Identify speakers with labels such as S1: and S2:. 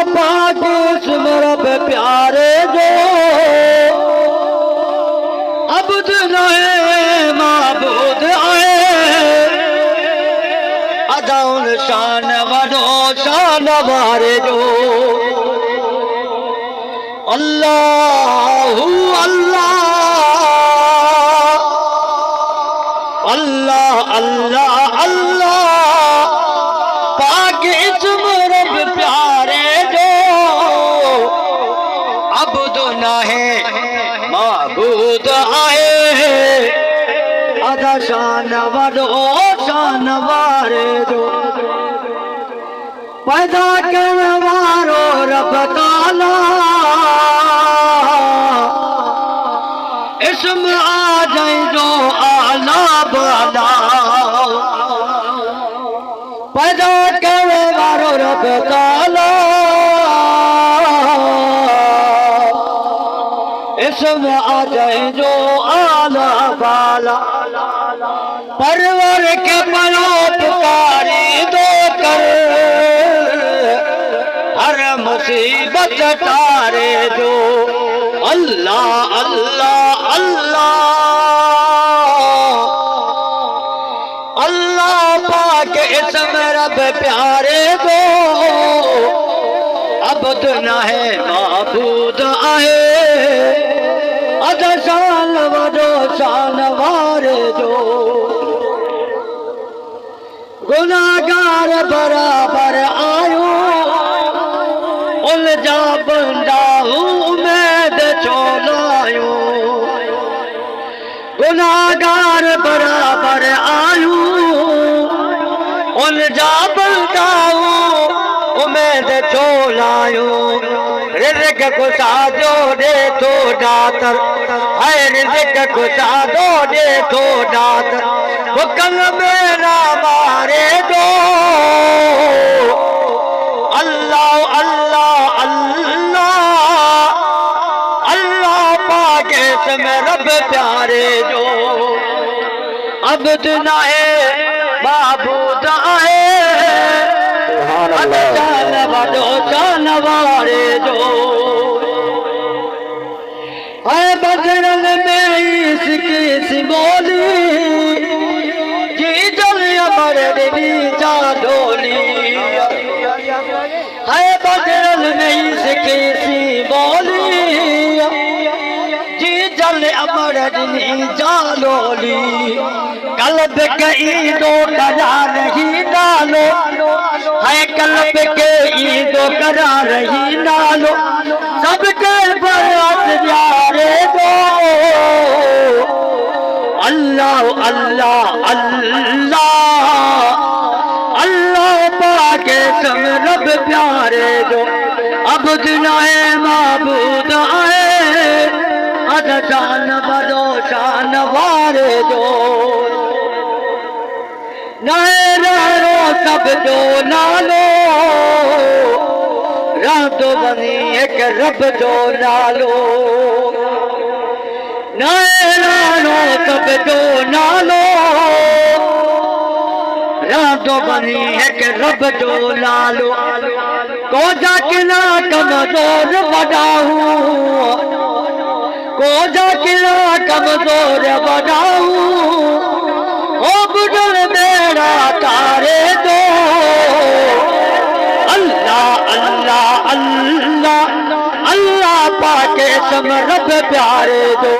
S1: पाक इसम रब प्यारे जो अब्द नए माबूद आए अदाउन शान वडो शान वारे जो अल्लाह अल्लाह अल्लाह अल्लाह अल्लाह पाक इसम रब प्यारे जो अब्द नए माबूद आए अदा शान वडो शान वारे जो पैदा करने वारो रब ताला इसम आ जाए जो आला बाला पैदा करने वारो रब ताला इसम आ जाए जो आला बाला परवर के परोपकारी दो कर हर मुसीबत टारे जो अल्लाह अल्लाह अल्लाह अल्लाह पाक इसम रब प्यारे दो अब्द नए माबूद आए अद शान वडो शान वारे जो गुनाहगार बराबर आयो उलझा बंदा उम्मीद छोलायो गुनाहगार बराबर आयो उलझा बंदा उम्मीद छोलायो रिज़्क़ को साजो दे तो दातर है रिज़्क़ को साजो दे तो दातर वो कल मेरा मारे दो अल्लाह अल्लाह अल्लाह अल्लाह पाक इसम रब प्यारे जो अब्द नए माबूद आए जान वडो जान वारे जो है बजरंग में इसकी सिमोली जी जल अमर देवी चाडोली है बजरंग में इसकी सिमोली जी जल अमर देवी चाडोली कल्ब कई दो करा नहीं डालो है कल्ब के ईदो करा रही नालो सबके बरात प्यारे दो अल्लाह अल्लाह अल्लाह अल्लाह पाक इसम रब प्यारे दो अब्द नए माबूद आए अद शान वडो शान वारे दो नए रो सब जो नालो रातो बनी एक रब जो नालो नए रो सब जो नालो रातो बनी एक रब जो नालो को जाकिना कमजोर बढ़ाऊं को जाकिना कमजोर बढ़ाऊं ओ बुजुर्ग मेरा तारे दो अल्लाह अल्लाह अल्लाह अल्लाह पाक इसम रब प्यारे दो।